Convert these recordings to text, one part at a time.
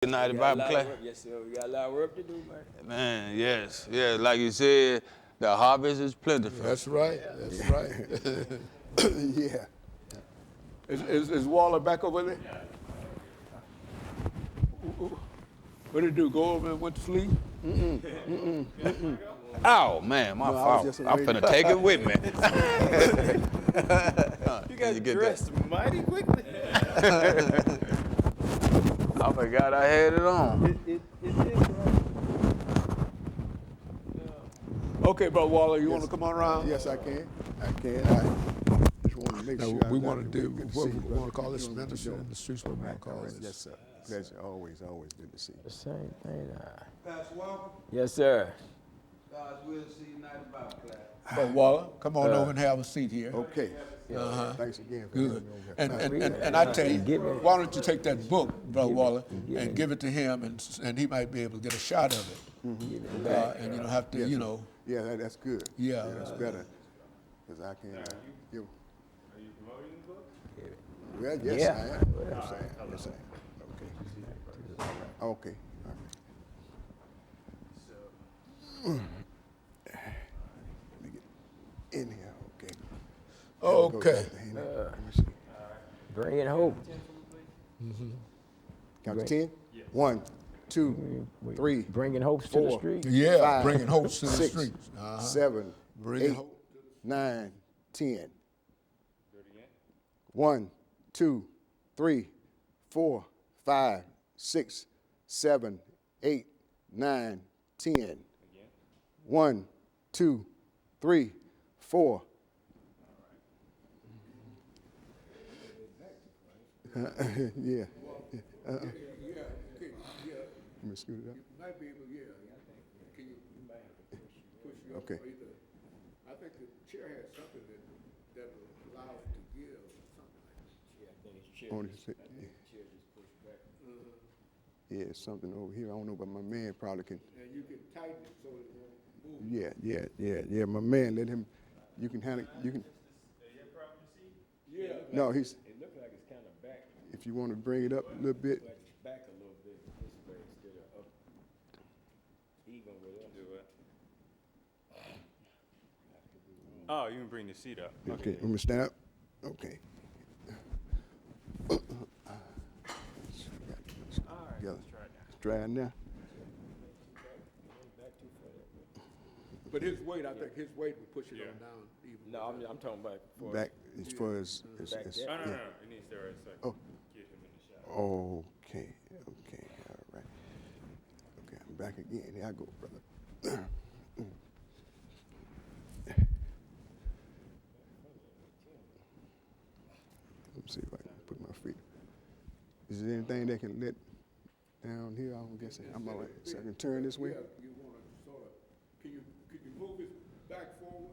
United Bible class. Yes, sir. We got a lot of work to do, man. Man, yes. Like you said, the harvest is plentiful. That's right. That's right. Yeah. Is Waller back over there? What did he do? Go over and went to sleep? Oh, man, my fault. I'm finna take it with me. You got dressed mighty quickly. I forgot I had it on. It is right. Okay, Brother Waller, you want to come on around? Yes, I can. I just want to make sure. We want to do what we want to call this ministry in the streets. What we want to call this? Yes, sir. Pleasure. Always good to see you. The same thing. Pastor Walker, Yes, sir. God's will to see United Bible class. Brother Waller, come on over and have a seat here. Okay. Thanks again for Good. having me over here. And I tell you, why don't you take that book, Brother Waller, and give it to him, and he might be able to get a shot of it. And you don't have to, Yeah, that's good. Yeah. That's better. Because I can give. Are you promoting the book? Well, yes, Yeah. I am. Yes, I am. Yes, I am. Okay. Okay. All right. Let me get in here. Okay. Okay. Let me see. Bringing hope. Count to 10? 1, 2, 3, Bringing hopes to the 4, street. Yeah, 5, bringing hope to the 6, streets. 7, Bringing 8, hope. 9, 10. Do it again. 1, 2, 3, 4, 5, 6, 7, 8, 9, 10. Again. 1, 2, 3, 4. Yeah. Let me scoot it up. Might be able, yeah. Can you push you up? Okay. I think the chair has something that allows to give or something like that. On his- Yeah, it's something over here. I don't know, but my man probably can. And you can tighten it so it won't move. Yeah. My man, let him. You can handle. You can. Yeah. No, he's. It looks like it's kind of back. If you want to bring it up a little bit. Like it's back a little bit this way instead of up. Even with us. Do it. Oh, you can bring the seat up. Okay, let me stand up. Okay. All right, let's try it now. Let's try it now. But his weight, I think his weight would push it on down even. No, I'm talking about for Back as far as. Back there. No, no. It needs to right so I Oh. can get him in the shot. Okay, all right. Okay, I'm back again. Here I go, brother. Let me see if I can put my feet. Is there anything that can let down here? I'm guessing. I'm all right. So I can turn this way? Yeah, you want to sort of, could you move it back forward?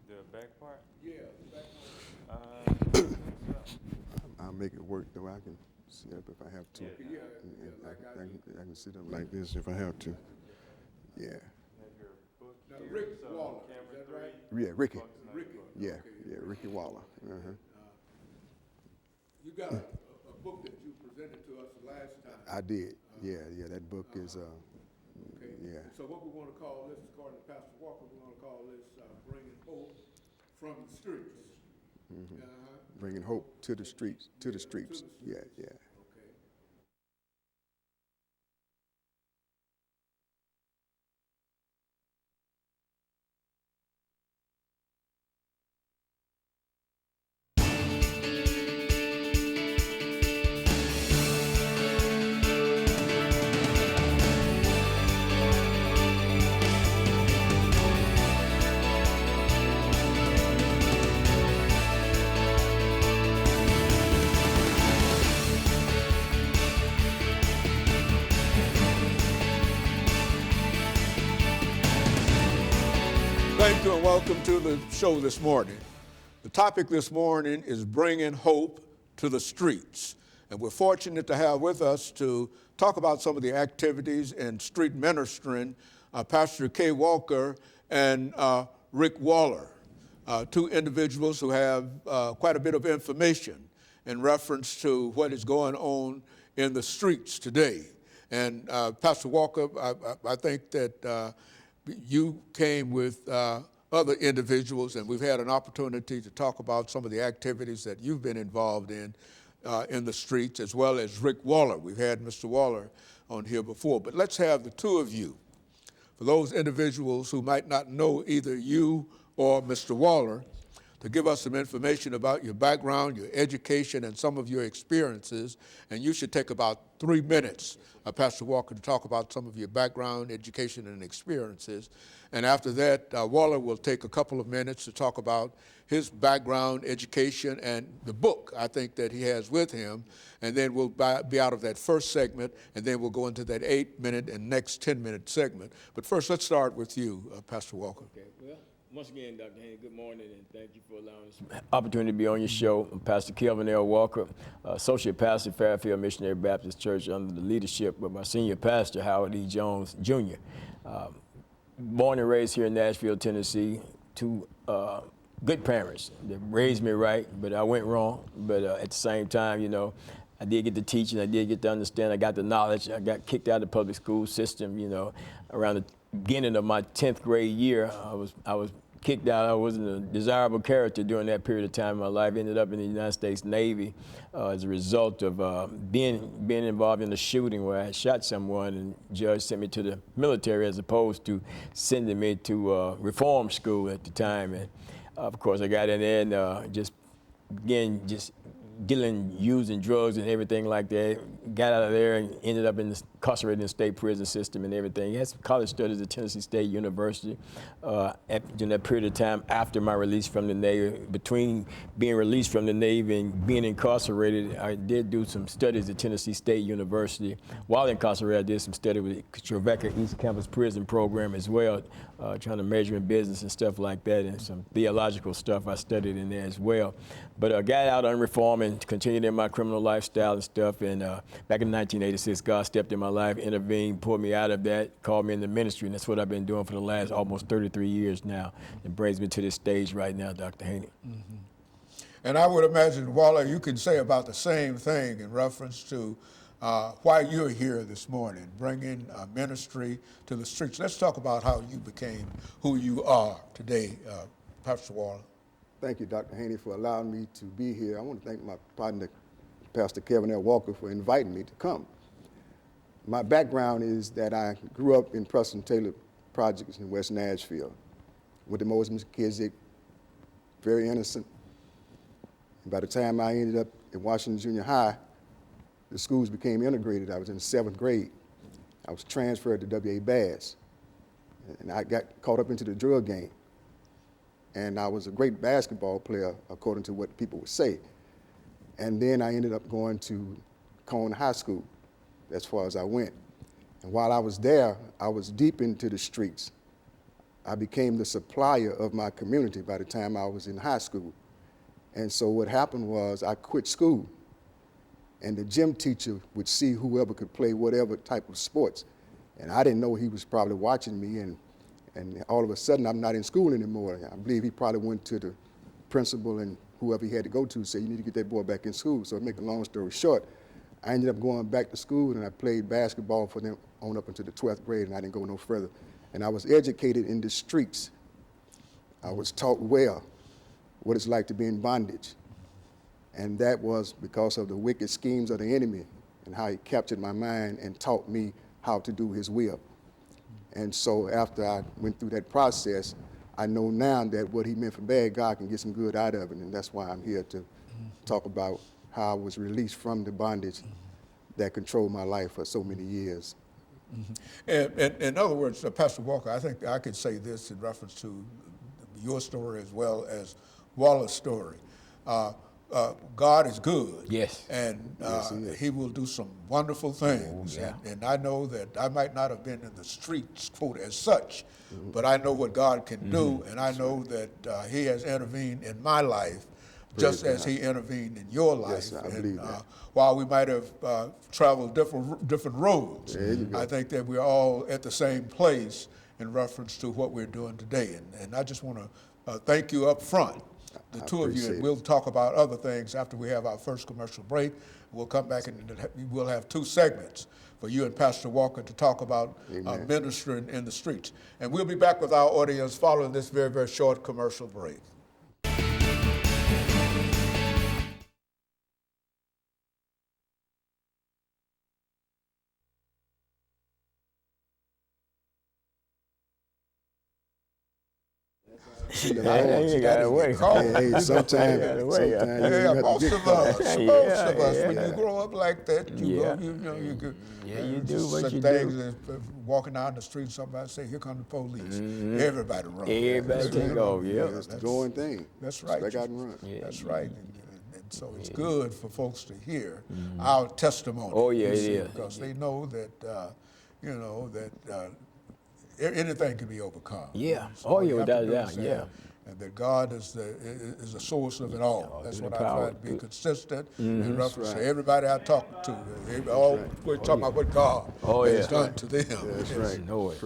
The back part? Yeah, back I'll make it work though. I can sit up if I have to. Yeah, I can sit up like this if I have to. Yeah. Have your book Now, here, Rick so Waller, is camera that 3. right? Yeah, Ricky. Ricky. Yeah, Okay. yeah, Ricky Waller. You got a book that you presented to us last time. I did. Yeah, that book is. Okay. Yeah. So what we want to call this, according to Pastor Walker, we want to call this Bringing Hope from the Streets. Bringing hope to the streets. To the streets. Yeah. Okay. Thank you and welcome to the show this morning. The topic this morning is bringing hope to the streets. And we're fortunate to have with us to talk about some of the activities in street ministering, Pastor Kay Walker and Rick Waller, two individuals who have quite a bit of information in reference to what is going on in the streets today. And Pastor Walker, I think that you came with other individuals, and we've had an opportunity to talk about some of the activities that you've been involved in the streets, as well as Rick Waller. We've had Mr. Waller on here before, but let's have the two of you. For those individuals who might not know either you or Mr. Waller, to give us some information about your background, your education, and some of your experiences. And you should take about 3 minutes, Pastor Walker, to talk about some of your background, education, and experiences. And after that, Waller will take a couple of minutes to talk about his background, education, and the book, I think, that he has with him. And then we'll be out of that first segment, and then we'll go into that 8-minute and next 10-minute segment. But first, let's start with you, Pastor Walker. Okay, well, once again, Dr. Haney, good morning, and thank you for allowing us opportunity to be on your show. I'm Pastor Kelvin L. Walker, Associate Pastor, Fairfield Missionary Baptist Church, under the leadership of my senior pastor, Howard E. Jones, Jr. Born and raised here in Nashville, Tennessee, two good parents that raised me right, but I went wrong. But at the same time, you know, I did get the teaching, I did get to understand, I got the knowledge. I got kicked out of the public school system, you know, around the beginning of my 10th grade year. I was kicked out. I wasn't a desirable character during that period of time in my life. Ended up in the United States Navy as a result of being involved in a shooting where I had shot someone, and the judge sent me to the military as opposed to sending me to reform school at the time. And of course, I got in there and just dealing, using drugs and everything like that. Got out of there and ended up incarcerated in the state prison system and everything. Had some college studies at Tennessee State University during that period of time after my release from the Navy. Between being released from the Navy and being incarcerated, I did do some studies at Tennessee State University. While incarcerated, I did some study with the Trevecca East Campus Prison Program as well, trying to major in business and stuff like that, and some theological stuff I studied in there as well. But I got out on reform and continued in my criminal lifestyle and stuff. And back in 1986, God stepped in my life, intervened, pulled me out of that, called me in the ministry, and that's what I've been doing for the last almost 33 years now. It brings me to this stage right now, Dr. Haney. Mm-hmm. And I would imagine, Waller, you can say about the same thing in reference to why you're here this morning, bringing ministry to the streets. Let's talk about how you became who you are today, Pastor Waller. Thank you, Dr. Haney, for allowing me to be here. I want to thank my partner, Pastor Kevin L. Walker, for inviting me to come. My background is that I grew up in Preston Taylor Projects in West Nashville. Went to Moses McKissick, very innocent. And by the time I ended up at Washington Junior High, the schools became integrated. I was in the 7th grade. I was transferred to W.A. Bass, and I got caught up into the drug game. And I was a great basketball player, according to what people would say. And then I ended up going to Cone High School, as far as I went. And while I was there, I was deep into the streets. I became the supplier of my community by the time I was in high school. And so what happened was I quit school, and the gym teacher would see whoever could play whatever type of sports. And I didn't know he was probably watching me, and all of a sudden, I'm not in school anymore. I believe he probably went to the principal and whoever he had to go to say, you need to get that boy back in school. So to make a long story short, I ended up going back to school, and I played basketball for them on up until the 12th grade, and I didn't go no further. And I was educated in the streets. I was taught well what it's like to be in bondage. And that was because of the wicked schemes of the enemy and how he captured my mind and taught me how to do his will. And so after I went through that process, I know now that what he meant for bad, God can get some good out of it. And that's why I'm here to talk about how I was released from the bondage that controlled my life for so many years. Mm-hmm. And in other words, Pastor Walker, I think I could say this in reference to your story as well as Waller's story. God is good. Yes. And Yes, he will do some wonderful things. Oh, yeah. And I know that I might not have been in the streets, quote, as such, but I know what God can do, and I know that he has intervened in my life just as he intervened in your life. Yes, I believe that. While we might have traveled different roads, I think that we're all at the same place in reference to what we're doing today. And I just want to thank you up front, the two of you, and we'll talk about other things after we have our first commercial break. We'll come back and we'll have two segments. for you and Pastor Walker to talk about ministering in the streets. And we'll be back with our audience following this very, very short commercial break. You got to wait. Hey, sometimes Most of us, when you grow up like that, you do what you things do. Walking out in the street, somebody say, "Here come the police." Everybody run. Everybody take off. Yeah, that's the going thing. That's right. They got to run. That's right. And so it's good for folks to hear our testimony. Oh yeah, it is. Because they know that anything can be overcome. Yeah. So You have to without a doubt. understand Yeah. And that God is the source of it all. That's what I try to be consistent in reference to everybody I talk to. We're talking about what God has done to them. That's right. Know it.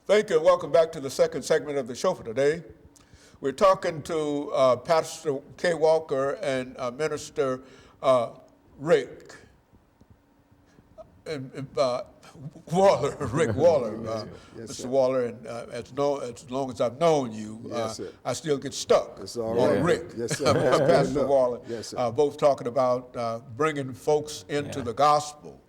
Thank you, and welcome back to the second segment of the show for today. We're talking to Pastor K. Walker and Minister Rick Waller, Rick Waller, Mr. Waller, and as long as I've known you, I still get stuck on Rick. Yes, sir. Pastor Waller, yes, sir. both talking about bringing folks into the gospel,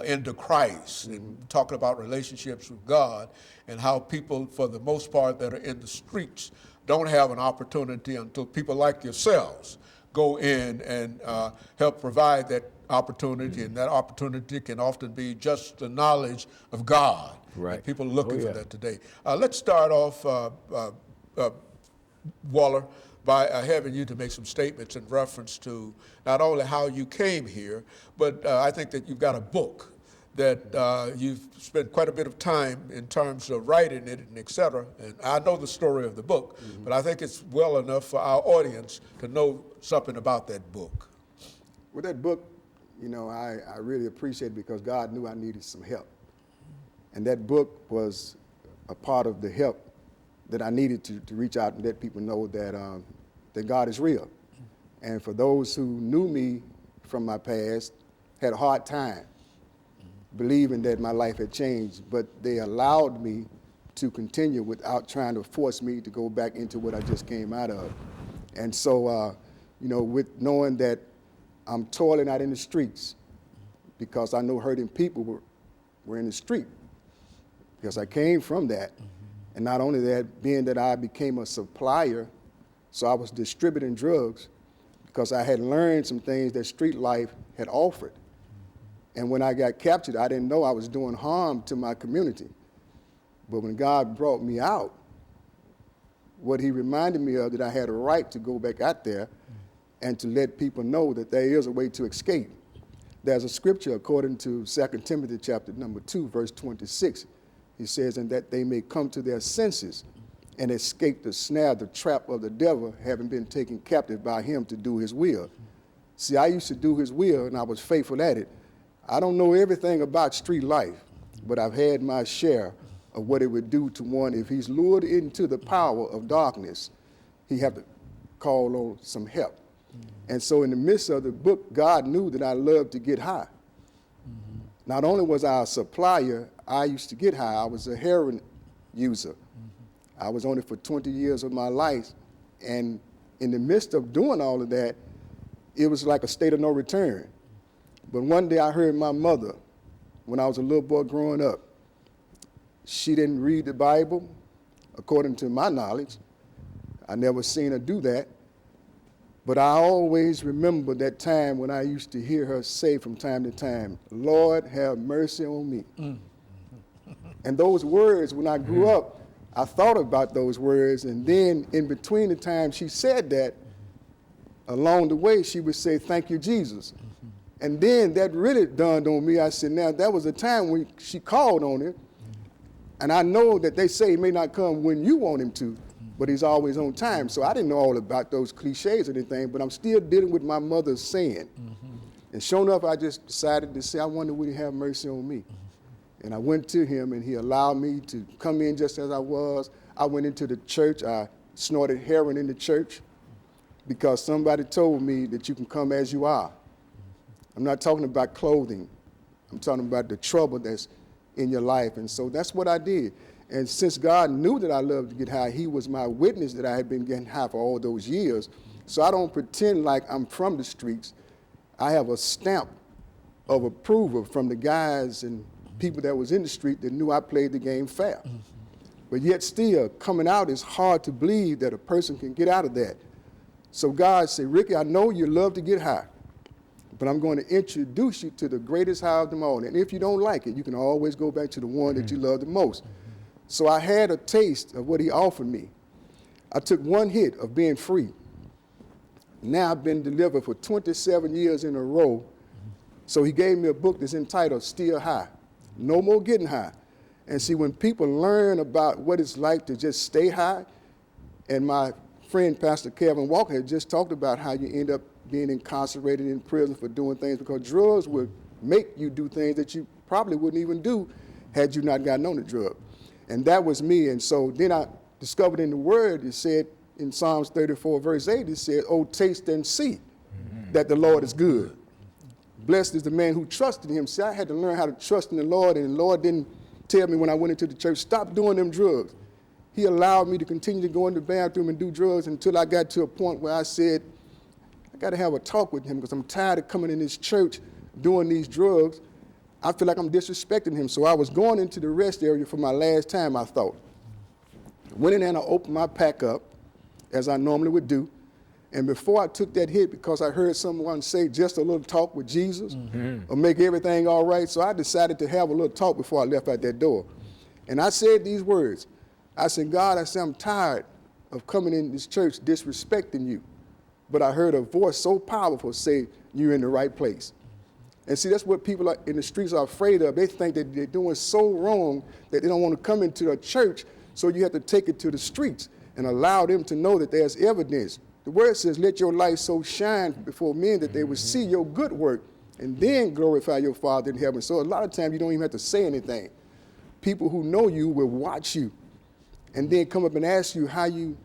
into Christ, and talking about relationships with God, and how people, for the most part, that are in the streets don't have an opportunity until people like yourselves go in and help provide that opportunity, and that opportunity can often be just the knowledge of God. Right. And people are looking for that today. Let's start off, Waller, by having you to make some statements in reference to not only how you came here, but I think that you've got a book that you've spent quite a bit of time in terms of writing it and et cetera. And I know the story of the book, but I think it's well enough for our audience to know something about that book. With that book, I really appreciate it because God knew I needed some help. And that book was a part of the help that I needed to reach out and let people know that God is real. And for those who knew me from my past, had a hard time believing that my life had changed, but they allowed me to continue without trying to force me to go back into what I just came out of. And so, with knowing that I'm toiling out in the streets because I know hurting people were in the street, because I came from that. And not only that, being that I became a supplier, so I was distributing drugs because I had learned some things that street life had offered. And when I got captured, I didn't know I was doing harm to my community. But when God brought me out, what he reminded me of, that I had a right to go back out there and to let people know that there is a way to escape. There's a scripture according to 2 Timothy chapter number 2, verse 26. He says, "And that they may come to their senses and escape the snare, the trap of the devil, having been taken captive by him to do his will." See, I used to do his will, and I was faithful at it. I don't know everything about street life, but I've had my share of what it would do to one if he's lured into the power of darkness. He have to call on some help. And so in the midst of the book, God knew that I loved to get high. Not only was I a supplier, I used to get high. I was a heroin user. I was on it for 20 years of my life. And in the midst of doing all of that, it was like a state of no return. But one day I heard my mother, when I was a little boy growing up, she didn't read the Bible, according to my knowledge. I never seen her do that. But I always remember that time when I used to hear her say from time to time, "Lord, have mercy on me." And those words, when I grew up, I thought about those words. And then in between the time she said that, along the way, she would say, "Thank you, Jesus." And then that really dawned on me. I said, now that was a time when she called on it. And I know that they say he may not come when you want him to, but he's always on time. So I didn't know all about those cliches or anything, but I'm still dealing with my mother's saying. And sure enough, I just decided to say, I wonder would he have mercy on me? And I went to him, and he allowed me to come in just as I was. I went into the church. I snorted heroin in the church because somebody told me that you can come as you are. I'm not talking about clothing. I'm talking about the trouble that's in your life. And so that's what I did. And since God knew that I loved to get high, he was my witness that I had been getting high for all those years. So I don't pretend like I'm from the streets. I have a stamp of approval from the guys and people that was in the street that knew I played the game fair. But yet still, coming out is hard to believe that a person can get out of that. So God said, Ricky, I know you love to get high, but I'm going to introduce you to the greatest high of them all. And if you don't like it, you can always go back to the one that you love the most. So I had a taste of what he offered me. I took one hit of being free. Now I've been delivered for 27 years in a row. So he gave me a book that's entitled Still High. No more getting high. And see, when people learn about what it's like to just stay high, and my friend Pastor Kevin Walker had just talked about how you end up being incarcerated in prison for doing things because drugs would make you do things that you probably wouldn't even do had you not gotten on the drug. And that was me. And so then I discovered in the Word, it said in Psalms 34, verse 8, it said, oh, taste and see that the Lord is good. Blessed is the man who trusted him. See, I had to learn how to trust in the Lord, and the Lord didn't tell me when I went into the church, stop doing them drugs. He allowed me to continue to go in the bathroom and do drugs until I got to a point where I said, I got to have a talk with him because I'm tired of coming in this church doing these drugs. I feel like I'm disrespecting him. So I was going into the rest area for my last time, I thought. Went in there and I opened my pack up, as I normally would do. And before I took that hit, because I heard someone say just a little talk with Jesus will make everything all right, so I decided to have a little talk before I left out that door. And I said these words. I said, God, I said, I'm tired of coming in this church disrespecting you. But I heard a voice so powerful say, you're in the right place. And see, that's what people in the streets are afraid of. They think that they're doing so wrong that they don't want to come into a church, so you have to take it to the streets and allow them to know that there's evidence. The word says, let your light so shine before men that they will see your good work and then glorify your Father in heaven. So a lot of times you don't even have to say anything. People who know you will watch you and then come up and ask you how you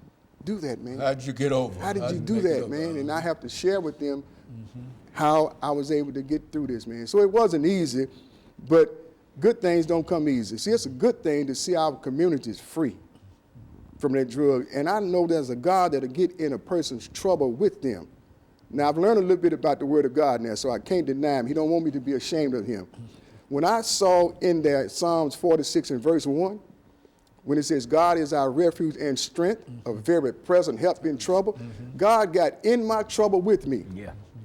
do that, man. How'd you get over? How did you do that, man? And I have to share with them how I was able to get through this, man. So it wasn't easy, but good things don't come easy. See, it's a good thing to see our communities free from that drug. And I know there's a God that'll get in a person's trouble with them. Now, I've learned a little bit about the Word of God now, so I can't deny him. He don't want me to be ashamed of him. When I saw in there Psalms 46 and verse 1, when it says, God is our refuge and strength, a very present help in trouble, God got in my trouble with me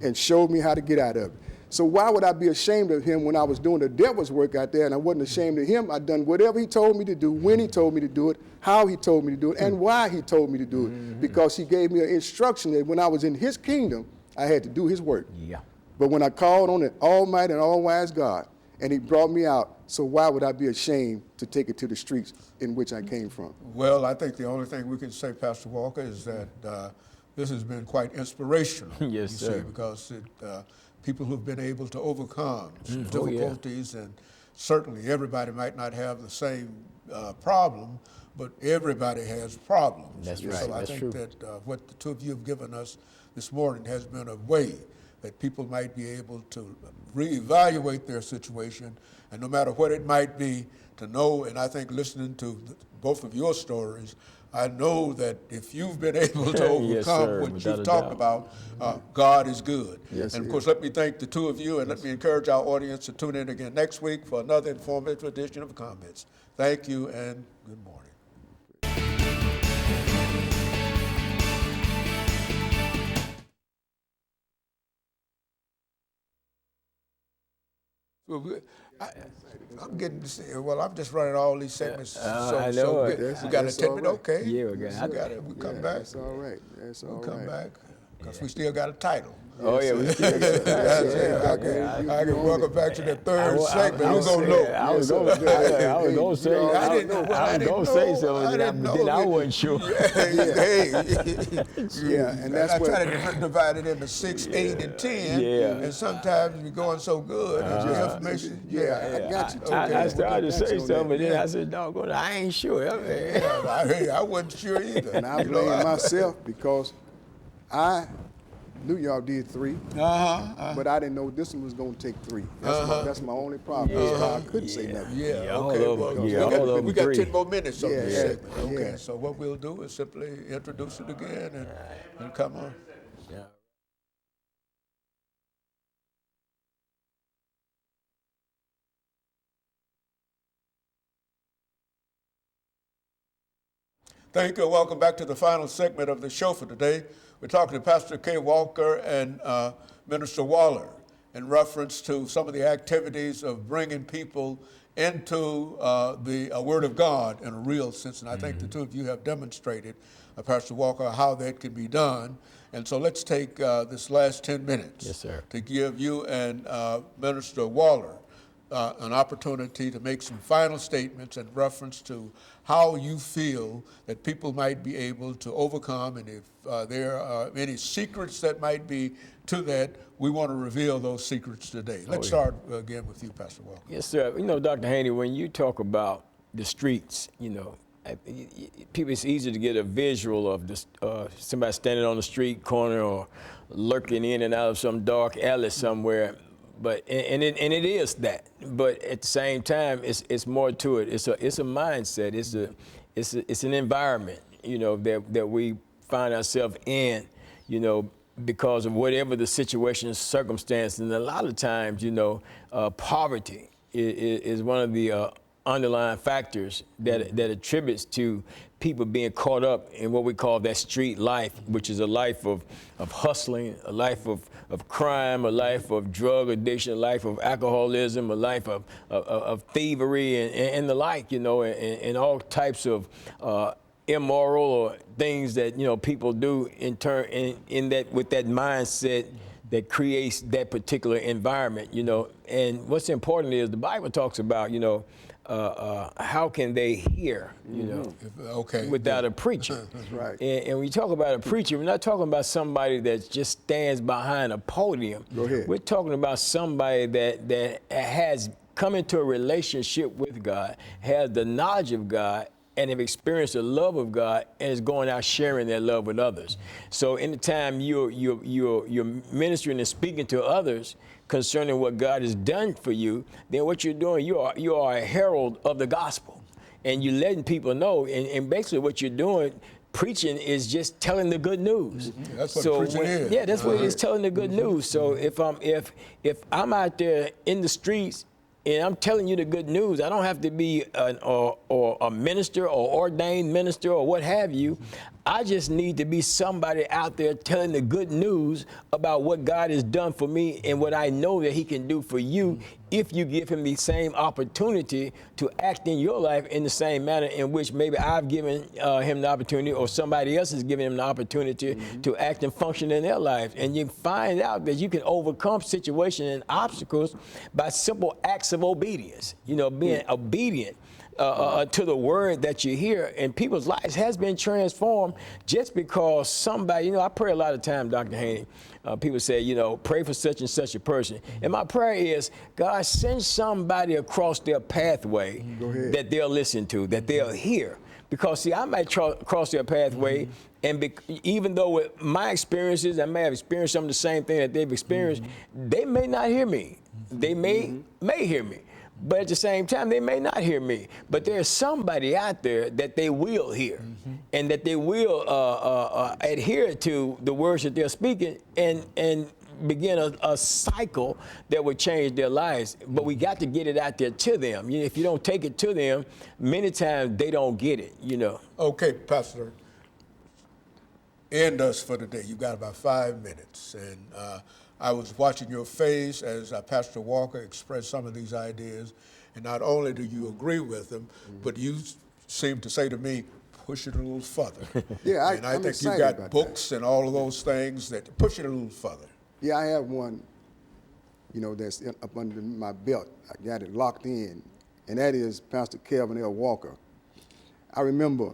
and showed me how to get out of it. So why would I be ashamed of him when I was doing the devil's work out there and I wasn't ashamed of him? I'd done whatever he told me to do, when he told me to do it, how he told me to do it, and why he told me to do it. Because he gave me an instruction that when I was in his kingdom, I had to do his work. But when I called on the almighty and all-wise God, and he brought me out, so why would I be ashamed to take it to the streets in which I came from? Well, I think the only thing we can say, Pastor Walker, is that this has been quite inspirational. Yes, you sir. see, because people who've been able to overcome some difficulties, and certainly everybody might not have the same problem, but everybody has problems. That's And right. So I That's think true. that what the two of you have given us this morning has been a way that people might be able to reevaluate their situation, and no matter what it might be, to know. And I think listening to both of your stories, I know that if you've been able to overcome Yes, sir, what without you've a talked doubt. about, God is good. Yes, and he of course, let me thank the two of you, and let me encourage our audience to tune in again next week for another informative edition of Comments. Thank you and good morning. Well, I'm getting to see, well, I'm just running all these segments. I know it. We got a That's 10 all minute, right. okay. Yeah, we got it. We come back. That's all right. That's all We'll come right. back. because we still got a title. Oh yeah, we still I can welcome back to the third segment. Who's gonna know? I was gonna say I didn't know. I was gonna say something, but then I wasn't sure. And that's what I try to divide it into 6, 8, and 10. Yeah. And sometimes we're going so good, the information. I got you. I started to say something, but then I said, doggone, I ain't sure. I wasn't sure either. And I blame myself because I knew y'all did 3, but I didn't know this one was going to take 3. That's my only problem. That's why I couldn't say nothing. We got 10 more minutes on this Yeah, segment. Okay, so what we'll do is simply introduce it again and come on. Thank you and welcome back to the final segment of the show for today. We're talking to Pastor K. Walker and Minister Waller in reference to some of the activities of bringing people into the Word of God in a real sense. And I think the two of you have demonstrated, Pastor Walker, how that can be done. And so let's take this last 10 minutes to give you and Minister Waller an opportunity to make some final statements in reference to how you feel that people might be able to overcome, and if there are any secrets that might be to that, we want to reveal those secrets today. Let's start again with you, Pastor Walker. Yes, sir. You know, Dr. Haney, when you talk about the streets, people, it's easy to get a visual of this, somebody standing on the street corner or lurking in and out of some dark alley somewhere. But and it is that, but at the same time, it's more to it. It's a mindset. It's an environment, that we find ourselves in, because of whatever the situation, circumstance, and a lot of times, poverty is one of the underlying factors that attributes to people being caught up in what we call that street life, which is a life of hustling, a life of crime, a life of drug addiction, a life of alcoholism, a life of thievery and the like, and all types of immoral or things that, people do in that with that mindset that creates that particular environment, And what's important is the Bible talks about, how can they hear, without a preacher? That's right. And when you talk about a preacher, we're not talking about somebody that just stands behind a podium. Go ahead. We're talking about somebody that has come into a relationship with God, has the knowledge of God, and have experienced the love of God, and is going out sharing that love with others. So anytime you're ministering and speaking to others concerning what God has done for you, then what you're doing, you are a herald of the gospel. And you're letting people know, and basically what you're doing, preaching is just telling the good news. That's what preaching is. Yeah, that's what it is, telling the good news. So if I'm out there in the streets and I'm telling you the good news, I don't have to be a minister or ordained minister or what have you. I just need to be somebody out there telling the good news about what God has done for me and what I know that he can do for you if you give him the same opportunity to act in your life in the same manner in which maybe I've given him the opportunity or somebody else has given him the opportunity to act and function in their life. And you find out that you can overcome situations and obstacles by simple acts of obedience, being obedient to the word that you hear, and people's lives has been transformed just because somebody, I pray a lot of time, Dr. Haney, people say, pray for such and such a person. And my prayer is, God, send somebody across their pathway that they'll listen to, that they'll hear. Because, see, I might cross their pathway, and even though with my experiences, I may have experienced some of the same thing that they've experienced, they may not hear me. They may hear me. But at the same time, they may not hear me. But there's somebody out there that they will hear, and that they will adhere to the words that they're speaking and begin a cycle that would change their lives. But we got to get it out there to them. If you don't take it to them, many times they don't get it, Okay, Pastor, end us for today. You got about 5 minutes. And I was watching your face as Pastor Walker expressed some of these ideas. And not only do you agree with them, but you seem to say to me, push it a little further. Yeah, and I I'm think you excited got about books and all of those things that push it a little further. Yeah, I have one, that's up under my belt. I got it locked in, and that is Pastor Kelvin L. Walker. I remember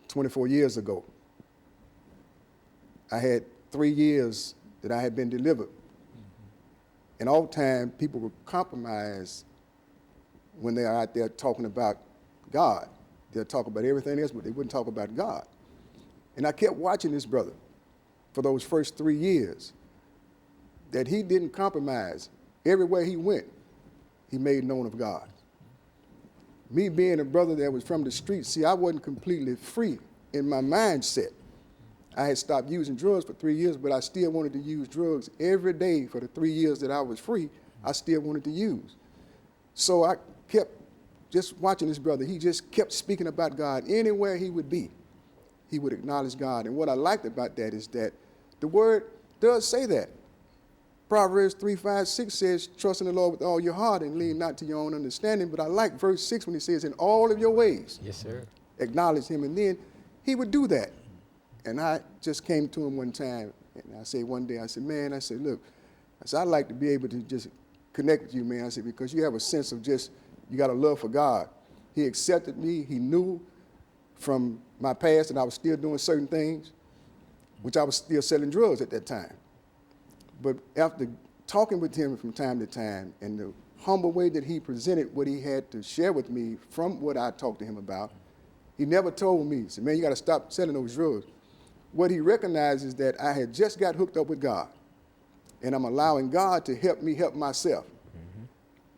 24 years ago, I had 3 years that I had been delivered. And all the time, people would compromise when they are out there talking about God. They'll talk about everything else, but they wouldn't talk about God. And I kept watching this brother for those first 3 years, that he didn't compromise. Everywhere he went, he made known of God. Me being a brother that was from the streets, see, I wasn't completely free in my mindset. I had stopped using drugs for 3 years, but I still wanted to use drugs every day for the 3 years that I was free. I still wanted to use. So I kept just watching this brother. He just kept speaking about God. Anywhere he would be, he would acknowledge God. And what I liked about that is that the word does say that. Proverbs 3:5-6 says, trust in the Lord with all your heart and lean not to your own understanding. But I like verse 6 when he says, in all of your ways, Yes, sir. acknowledge him. And then he would do that. And I just came to him one time, and I said one day, I said, man, I said, look, I said, I'd like to be able to just connect with you, man. I said, because you have a sense of just, you got a love for God. He accepted me. He knew from my past that I was still doing certain things, which I was still selling drugs at that time. But after talking with him from time to time and the humble way that he presented what he had to share with me from what I talked to him about, he never told me, he said, man, you got to stop selling those drugs. What he recognized is that I had just got hooked up with God, and I'm allowing God to help me help myself.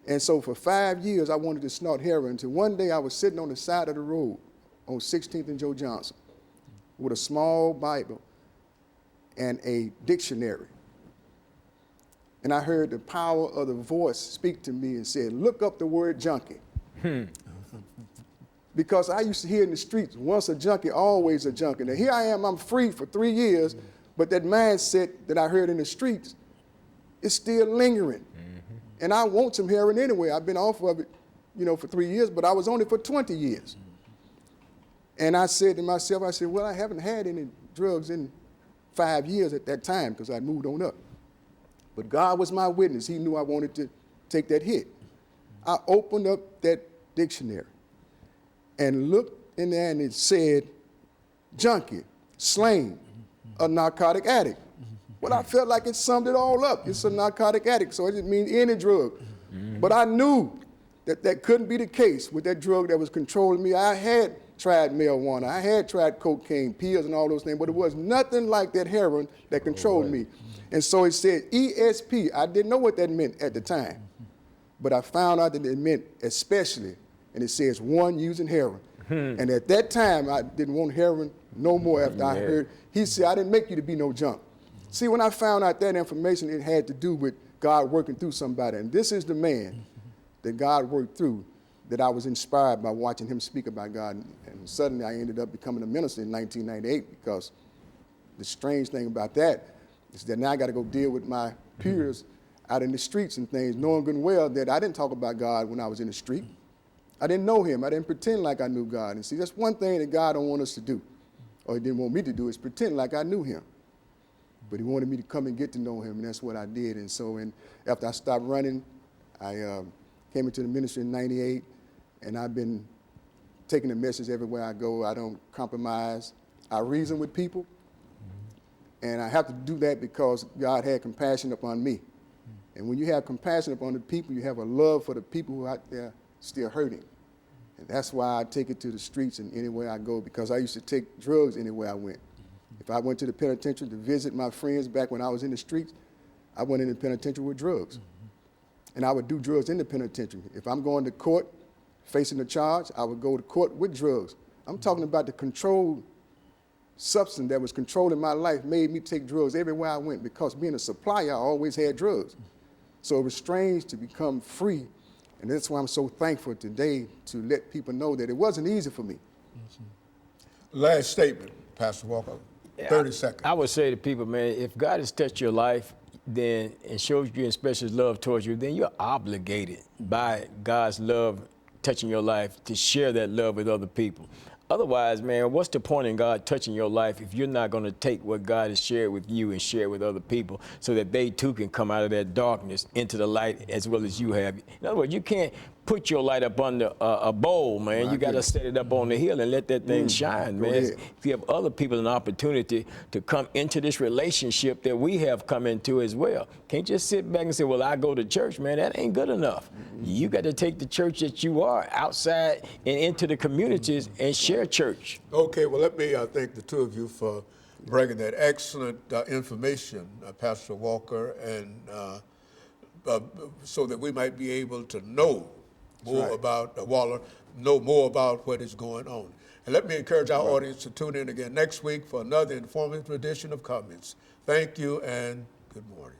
And so for 5 years, I wanted to snort heroin until one day I was sitting on the side of the road on 16th and Joe Johnson with a small Bible and a dictionary. And I heard the power of the voice speak to me and said, look up the word junkie. Because I used to hear in the streets, once a junkie, always a junkie. Now here I am, I'm free for 3 years, but that mindset that I heard in the streets is still lingering. And I want some heroin anyway. I've been off of it, for 3 years, but I was on it for 20 years. And I said to myself, I said, well, I haven't had any drugs in 5 years at that time because I'd moved on up. But God was my witness. He knew I wanted to take that hit. I opened up that dictionary and looked in there, and it said, junkie, slang, a narcotic addict. Well, I felt like it summed it all up. It's a narcotic addict, so it didn't mean any drug. But I knew that that couldn't be the case with that drug that was controlling me. I had tried marijuana, I had tried cocaine, pills, and all those things, but it was nothing like that heroin that controlled me. And so it said ESP. I didn't know what that meant at the time, but I found out that it meant especially, and it says one using heroin. And at that time, I didn't want heroin no more after I heard, he said, I didn't make you to be no junk. See, when I found out that information, it had to do with God working through somebody. And this is the man that God worked through, that I was inspired by watching him speak about God. And suddenly I ended up becoming a minister in 1998, because the strange thing about that is that now I got to go deal with my peers out in the streets and things, knowing good and well that I didn't talk about God when I was in the street. I didn't know him. I didn't pretend like I knew God. And see, that's one thing that God don't want us to do, or he didn't want me to do, is pretend like I knew him. But he wanted me to come and get to know him, and that's what I did. And so after I stopped running, I came into the ministry in 98, and I've been taking the message everywhere I go. I don't compromise. I reason with people, and I have to do that because God had compassion upon me. And when you have compassion upon the people, you have a love for the people who are out there still hurting. And that's why I take it to the streets and anywhere I go, because I used to take drugs anywhere I went. If I went to the penitentiary to visit my friends back when I was in the streets, I went in the penitentiary with drugs. And I would do drugs in the penitentiary. If I'm going to court facing a charge, I would go to court with drugs. I'm talking about the controlled substance that was controlling my life made me take drugs everywhere I went, because being a supplier, I always had drugs. So it was strange to become free. And that's why I'm so thankful today to let people know that it wasn't easy for me. Last statement, Pastor Walker. 30 seconds. I would say to people, man, if God has touched your life, then and shows you and special love towards you, then you're obligated by God's love touching your life to share that love with other people. Otherwise, man, what's the point in God touching your life if you're not going to take what God has shared with you and share with other people so that they too can come out of that darkness into the light as well as you have? In other words, you can't put your light up under a bowl, man. You got to set it up on the hill and let that thing shine, man. ahead. If you have other people an opportunity to come into this relationship that we have come into as well. Can't just sit back and say, well, I go to church, man. That ain't good enough. You got to take the church that you are outside and into the communities and share church. Okay, well, let me thank the two of you for bringing that excellent information, Pastor Walker, and so that we might be able to know more about Waller, know more about what is going on. And let me encourage our audience to tune in again next week for another informative edition of Comments. Thank you and good morning.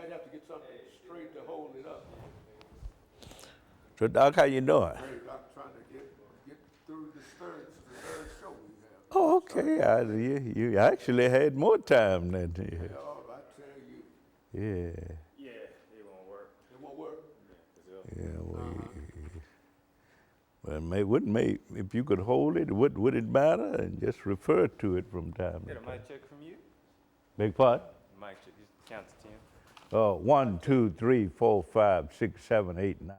might have to get something straight to hold it up. So, Doc, how you doing? Hey, I'm trying to get through this third show we have. Oh, okay. You actually had more time than you. Oh, I tell you, Yeah. Yeah, it won't work. it won't work. Yeah. Well, if you could hold it, would it matter? And just refer to it from time to Get a time. mic check from you. Big part? Mic check. Just count to 10. 1, 2, 3, 4, 5, 6, 7, 8, 9.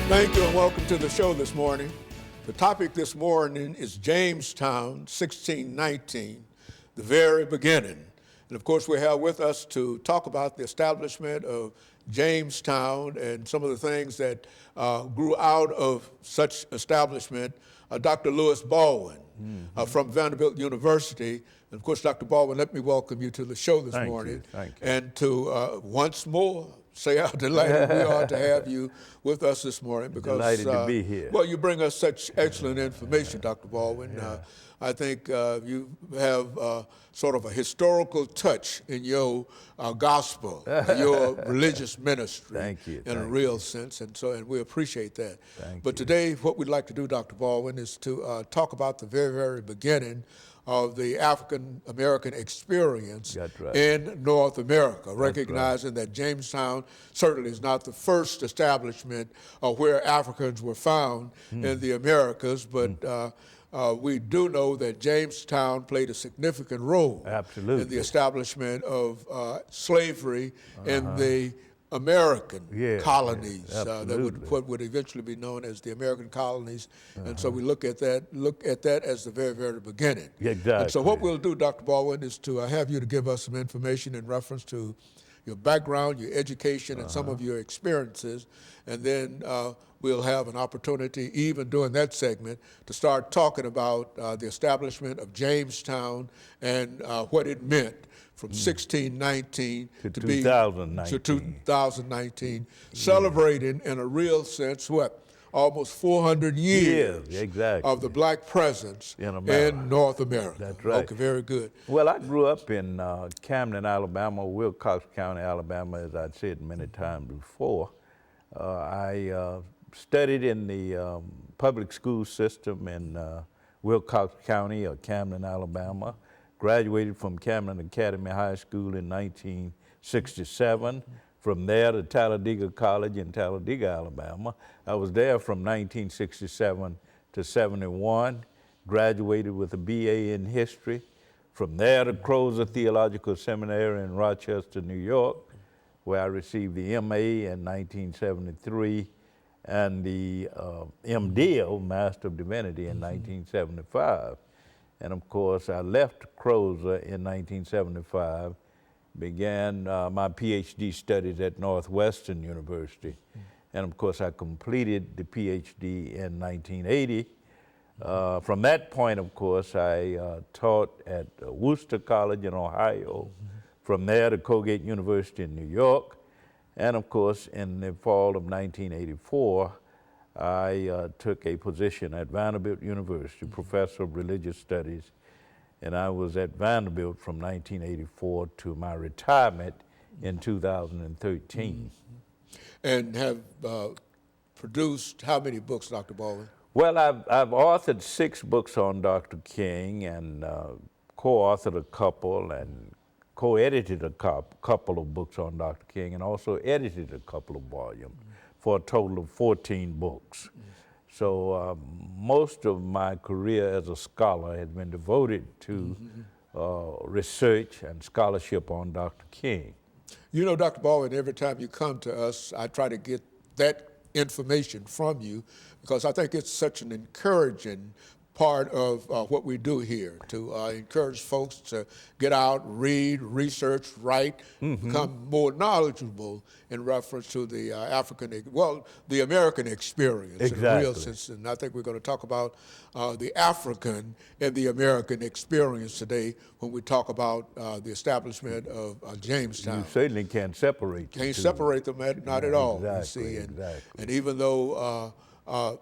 Thank you and welcome to the show this morning. The topic this morning is Jamestown, 1619, the very beginning. And of course, we have with us to talk about the establishment of Jamestown and some of the things that grew out of such establishment, Dr. Lewis Baldwin from Vanderbilt University. And of course, Dr. Baldwin, let me welcome you to the show this morning. Thank you. And to once more say how delighted we are to have you with us this morning. Because, Delighted to be here. Well, you bring us such excellent information, Dr. Baldwin. I think you have sort of a historical touch in your gospel, your religious ministry. Thank you. In a real sense, and we appreciate that. Thank but you. today, what we'd like to do, Dr. Baldwin, is to talk about the very, very beginning of the African-American experience That's right. in North America, recognizing that Jamestown certainly is not the first establishment where Africans were found in the Americas, but we do know that Jamestown played a significant role Absolutely. in the establishment of slavery in the American colonies, what would eventually be known as the American colonies, and so we look at that as the very, very beginning. Exactly. And so what we'll do, Dr. Baldwin, is to have you to give us some information in reference to your background, your education, and some of your experiences, and then we'll have an opportunity, even during that segment, to start talking about the establishment of Jamestown and what it meant from 1619 to 2019, celebrating in a real sense almost 400 years exactly. of the black presence in America. in North America. That's right. Okay, very good. Well, I grew up in Camden, Alabama, Wilcox County, Alabama, as I'd said many times before. I studied in the public school system in Wilcox County or Camden, Alabama. Graduated from Camden Academy High School in 1967. From there to Talladega College in Talladega, Alabama. I was there from 1967 to 71, graduated with a BA in history. From there to Crozer Theological Seminary in Rochester, New York, where I received the MA in 1973 and the MDiv, Master of Divinity, in 1975. And of course, I left Crozer in 1975, began my PhD studies at Northwestern University. And of course, I completed the PhD in 1980. From that point, of course, I taught at Worcester College in Ohio. From there to Colgate University in New York. And of course, in the fall of 1984, I took a position at Vanderbilt University, professor of religious studies. And I was at Vanderbilt from 1984 to my retirement in 2013. And have produced how many books, Dr. Baldwin? Well, I've authored 6 books on Dr. King and co-authored a couple and co-edited a couple of books on Dr. King and also edited a couple of volumes for a total of 14 books. So most of my career as a scholar has been devoted to research and scholarship on Dr. King. You know, Dr. Baldwin, every time you come to us, I try to get that information from you because I think it's such an encouraging part of what we do here, to encourage folks to get out, read, research, write, become more knowledgeable in reference to the the American experience in a real sense. And I think we're going to talk about the African and the American experience today when we talk about the establishment of Jamestown. You certainly can't separate them. Can't separate them, not at all, Exactly, you see. exactly. And even though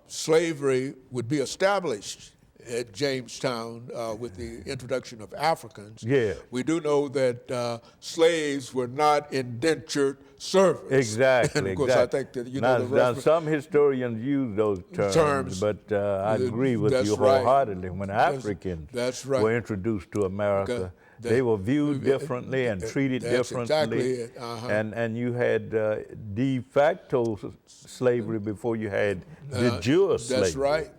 slavery would be established at Jamestown with the introduction of Africans, we do know that slaves were not indentured servants. Exactly, and of course, exactly. I think that, you know, now some historians use those terms. But I agree with you wholeheartedly. When Africans were introduced to America, they were viewed differently and treated differently. Exactly it. And you had de facto slavery before you had de jure slavery. That's right.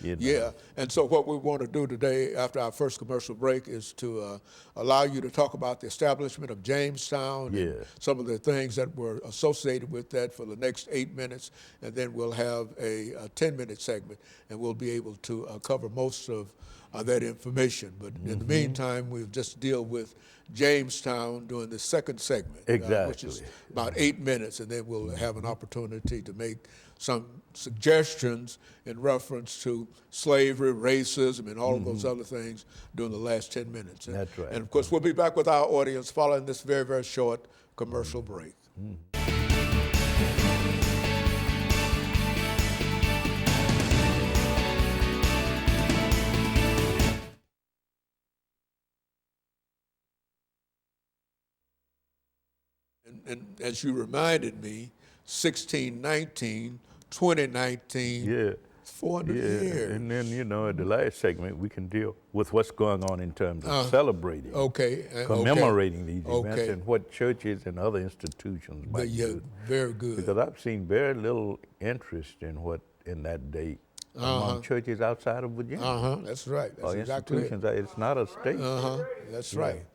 You know. Yeah. And so what we want to do today after our first commercial break is to allow you to talk about the establishment of Jamestown and some of the things that were associated with that for the next 8 minutes. And then we'll have a 10-minute segment, and we'll be able to cover most of that information. But in the meantime, we'll just deal with Jamestown during the second segment, which is about 8 minutes, and then we'll have an opportunity to make some suggestions in reference to slavery, racism, and all of those other things during the last 10 minutes. That's right. And of course, we'll be back with our audience following this very, very short commercial break. And as you reminded me, 1619, 2019, 400 years. And then, you know, at the last segment, we can deal with what's going on in terms of celebrating, commemorating these events and what churches and other institutions might do. Very good. Because I've seen very little interest in that date among churches outside of Virginia. That's right. That's exactly it. Institutions, it's not a state. That's right.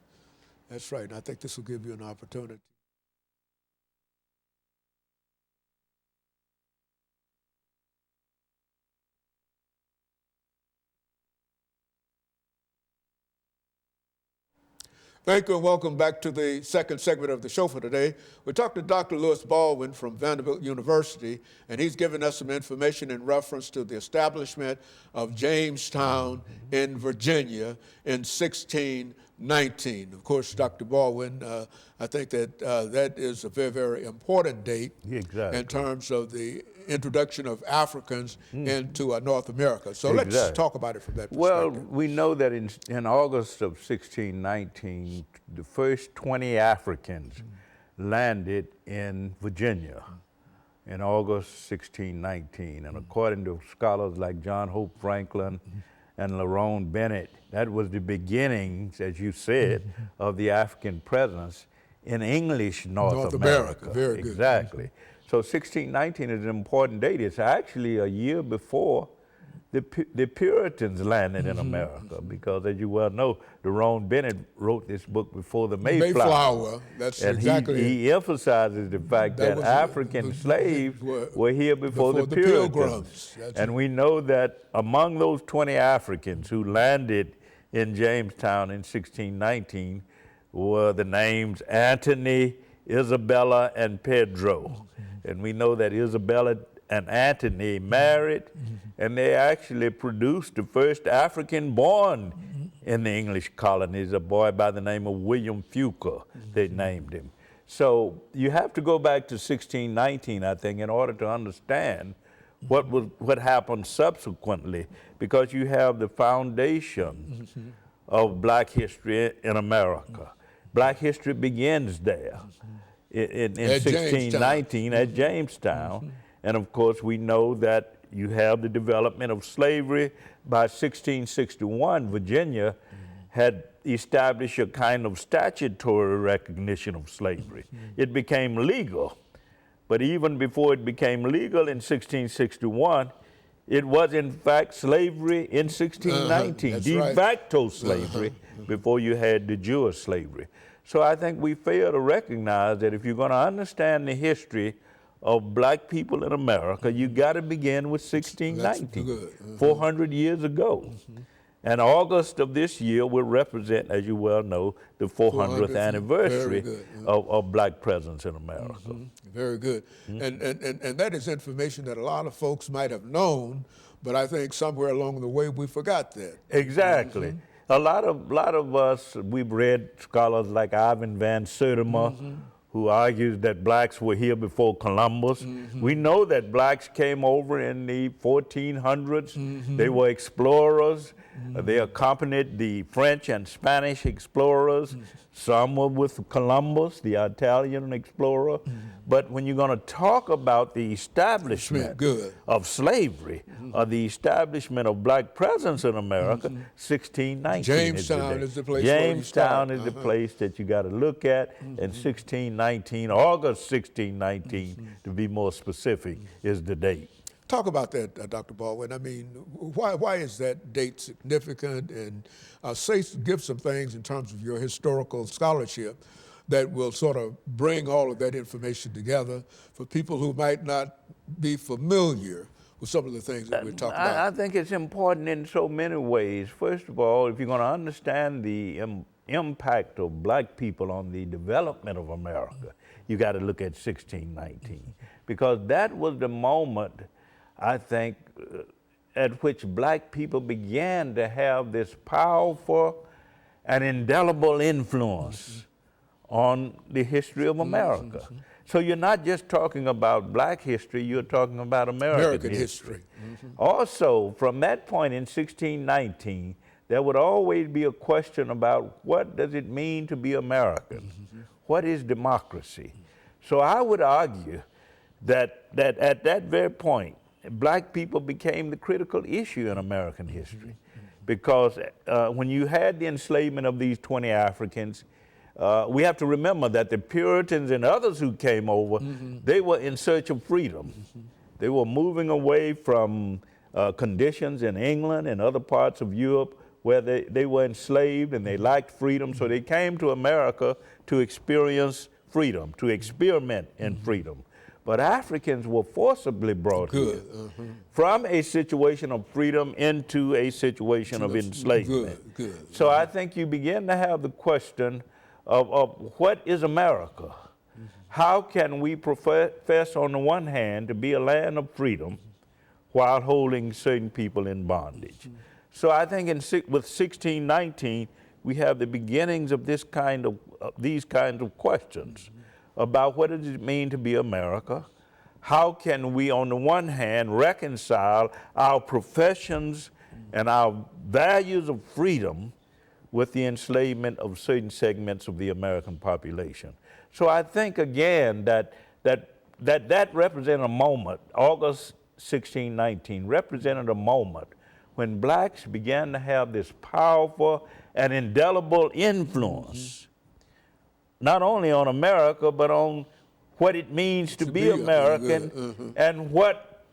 That's right. And I think this will give you an opportunity. Thank you and welcome back to the second segment of the show for today. We talked to Dr. Lewis Baldwin from Vanderbilt University, and he's given us some information in reference to the establishment of Jamestown in Virginia in 1619. Of course, Dr. Baldwin, I think that that is a very, very important date in terms of the introduction of Africans into North America. So let's talk about it from that perspective. Well, we know that in August of 1619, the first 20 Africans landed in Virginia in August 1619. And according to scholars like John Hope Franklin and Lerone Bennett, that was the beginnings, as you said, of the African presence in English North North America. America, very good. Exactly. So 1619 is an important date. It's actually a year before the Puritans landed in America, because as you well know, Jerome Bennett wrote this book before the Mayflower. That's and exactly he emphasizes the fact that, was African slaves were here before the Pilgrims. Puritans. That's And it. we know that among those 20 Africans who landed in Jamestown in 1619 were the names Antony, Isabella, and Pedro. And we know that Isabella and Antony married, and they actually produced the first African born in the English colonies, a boy by the name of William Fuqua, they named him. So you have to go back to 1619, I think, in order to understand what happened subsequently, because you have the foundation of black history in America. Black history begins there in 1619 at Jamestown. And of course, we know that you have the development of slavery. By 1661, Virginia had established a kind of statutory recognition of slavery. It became legal. But even before it became legal in 1661, it was in fact slavery in 1619, that's de right. facto slavery, before you had de jure slavery. So I think we fail to recognize that if you're going to understand the history of black people in America, you got to begin with 1619, good. 400 years ago. And August of this year will represent, as you well know, the 400th anniversary of black presence in America. Very good. And that is information that a lot of folks might have known, but I think somewhere along the way we forgot that. Exactly. A lot of us, we've read scholars like Ivan Van Sertima, who argues that blacks were here before Columbus. We know that blacks came over in the 1400s. They were explorers. They accompanied the French and Spanish explorers. Some were with Columbus, the Italian explorer. But when you're going to talk about the establishment of slavery, or the establishment of black presence in America, 1619 Jamestown is the place Jamestown is the place that you got to look at, and 1619, August 1619, to be more specific, is the date. Talk about that, Dr. Baldwin. I mean, why is that date significant? And give some things in terms of your historical scholarship that will sort of bring all of that information together for people who might not be familiar with some of the things that we're talking about. I think it's important in so many ways. First of all, if you're going to understand the impact of black people on the development of America, you got to look at 1619, because that was the moment, I think, at which black people began to have this powerful and indelible influence on the history of America. So you're not just talking about black history, you're talking about American history. Also, from that point in 1619, there would always be a question about what does it mean to be American? What is democracy? So I would argue that at that very point, black people became the critical issue in American history, because when you had the enslavement of these 20 Africans, we have to remember that the Puritans and others who came over, they were in search of freedom. They were moving away from conditions in England and other parts of Europe where they were enslaved and they lacked freedom, so they came to America to experience freedom, to experiment in freedom. But Africans were forcibly brought here from a situation of freedom into a situation of enslavement. So I think you begin to have the question of what is America? How can we profess on the one hand to be a land of freedom while holding certain people in bondage? So I think with 1619, we have the beginnings of these kinds of questions about what does it mean to be America? How can we, on the one hand, reconcile our professions and our values of freedom with the enslavement of certain segments of the American population? So I think, again, that represented a moment, August 1619 represented a moment when blacks began to have this powerful and indelible influence not only on America, but on what it means to be American and what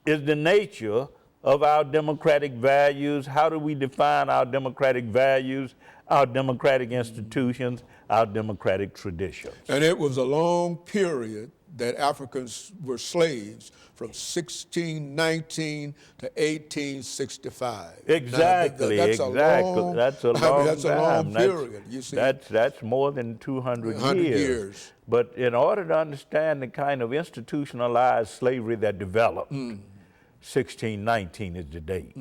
is the nature of our democratic values. How do we define our democratic values, our democratic institutions, our democratic traditions? And it was a long period that Africans were slaves from 1619 to 1865. Exactly, Now, exactly. That's a long a long time. period, you see. That's more than 200 years. But in order to understand the kind of institutionalized slavery that developed, 1619 is the date.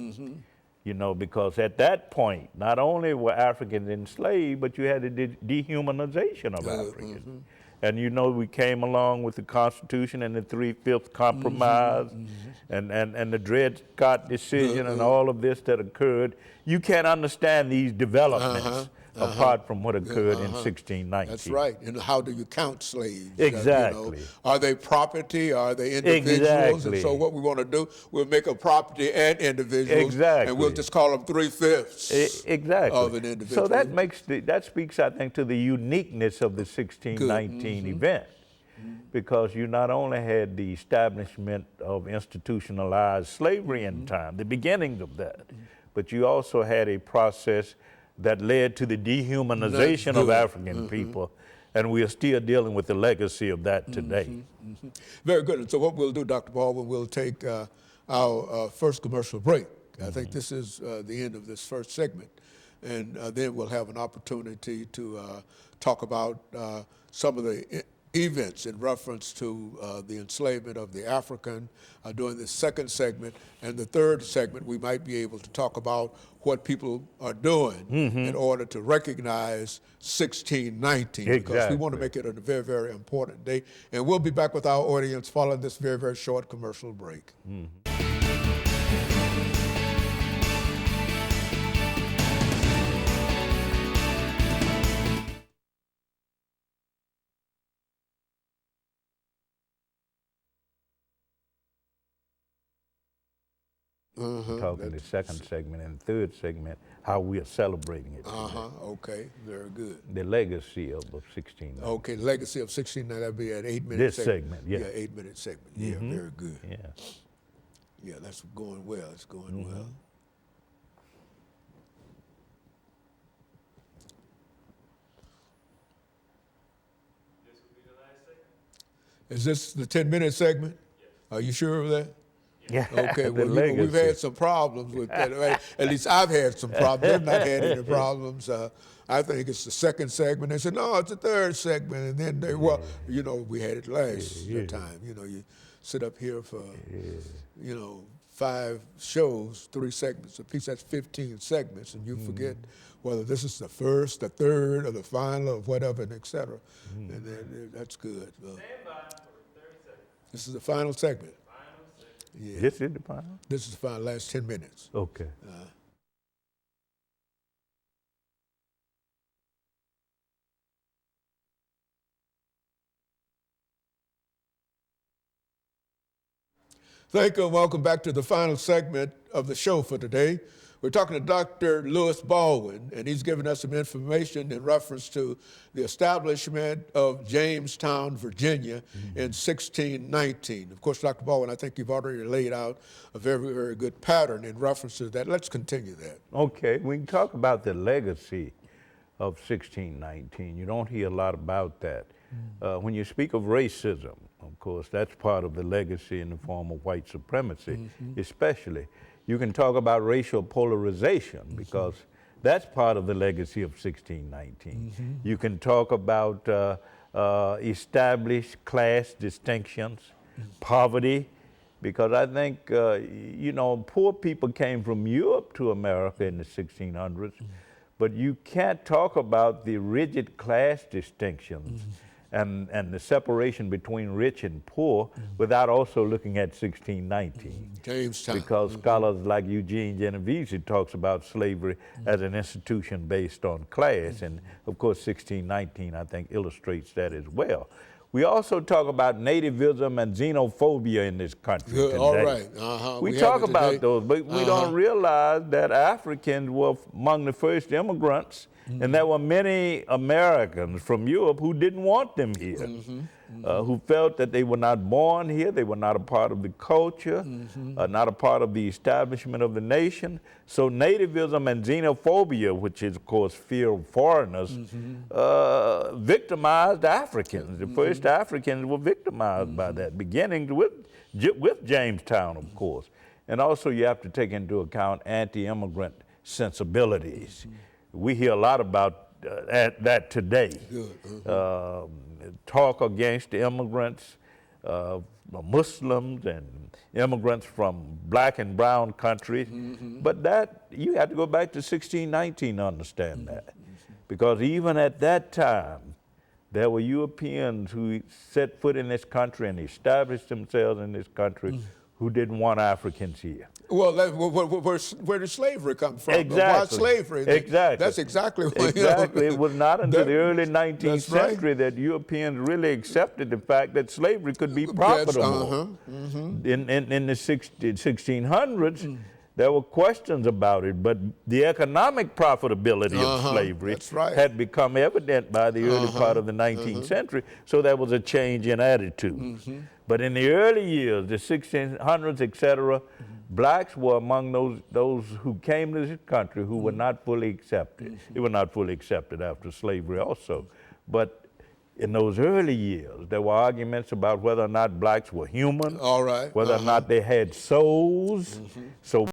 You know, because at that point, not only were Africans enslaved, but you had the dehumanization of Africans. And you know, we came along with the Constitution and the 3/5 Compromise and the Dred Scott decision and all of this that occurred. You can't understand these developments apart from what occurred in 1619. That's right. And how do you count slaves? Exactly. Are they property? Are they individuals? Exactly. And so what we want to do, we'll make a property and individuals. Exactly. And we'll just call them 3/5 exactly. of an individual. So that speaks, I think, to the uniqueness of the 1619 event. Because you not only had the establishment of institutionalized slavery in time, the beginnings of that, but you also had a process that led to the dehumanization of African people, and we are still dealing with the legacy of that today. Very good. And so what we'll do, Dr. Baldwin, we'll take our first commercial break. I think this is the end of this first segment, and then we'll have an opportunity to talk about some of the events in reference to the enslavement of the African during the second segment. And the third segment, we might be able to talk about what people are doing in order to recognize 1619, because we want to make it a very, very important day. And we'll be back with our audience following this very, very short commercial break. Talking the second segment and third segment, how we are celebrating it. Okay, very good. The legacy of 1619. Okay, legacy of 1619, that'll be an 8-minute This segment, yeah. Yeah, 8-minute segment. Yeah, very good. Yeah. Yeah, that's going well. It's going well. This will be the last segment? Is this the 10-minute segment? Yes. Are you sure of that? Yeah. Okay, the well, you know, we've legacy. had some problems with that. At least I've had some problems. They've not had any problems. I think it's the second segment. They said, no, it's the third segment. And then they, well, you know, we had it last time. You know, you sit up here for, you know, 5 shows, 3 segments apiece. That's 15 segments. And you forget whether this is the first, the third, or the final, or whatever, and et cetera. And then, that's good. Stand by for 30 seconds. This is the final segment. Yeah. This is the final? This is the final, last 10 minutes. Okay. Thank you and welcome back to the final segment of the show for today. We're talking to Dr. Lewis Baldwin, and he's giving us some information in reference to the establishment of Jamestown, Virginia in 1619. Of course, Dr. Baldwin, I think you've already laid out a very, very good pattern in reference to that. Let's continue that. Okay, we can talk about the legacy of 1619. You don't hear a lot about that. When you speak of racism, of course, that's part of the legacy in the form of white supremacy, especially. You can talk about racial polarization because that's part of the legacy of 1619. You can talk about established class distinctions, poverty, because I think, you know, poor people came from Europe to America in the 1600s, but you can't talk about the rigid class distinctions and the separation between rich and poor without also looking at 1619. Jamestown. Because scholars like Eugene Genovese talks about slavery as an institution based on class, and of course 1619 I think illustrates that as well. We also talk about nativism and xenophobia in this country Good. today. All right. We have talk it about today. those, but we don't realize that Africans were among the first immigrants, and there were many Americans from Europe who didn't want them here, who felt that they were not born here, they were not a part of the culture, not a part of the establishment of the nation. So nativism and xenophobia, which is, of course, fear of foreigners, victimized Africans. The first Africans were victimized by that, beginning with Jamestown, of course. And also you have to take into account anti-immigrant sensibilities. We hear a lot about that today. Talk against the immigrants, Muslims and immigrants from black and brown countries. But that, you have to go back to 1619 to understand that. Because even at that time, there were Europeans who set foot in this country and established themselves in this country who didn't want Africans here. Well, where did slavery come from? Exactly. Why slavery? Exactly. That's exactly what. Exactly. It was not until the early 19th that's right. century that Europeans really accepted the fact that slavery could be profitable. In the 1600s, there were questions about it, but the economic profitability of slavery That's right. had become evident by the early part of the 19th century, so there was a change in attitude. But in the early years, the 1600s, etc., blacks were among those who came to this country who were not fully accepted. They were not fully accepted after slavery also. But in those early years, there were arguments about whether or not blacks were human, All right. whether or not they had souls. So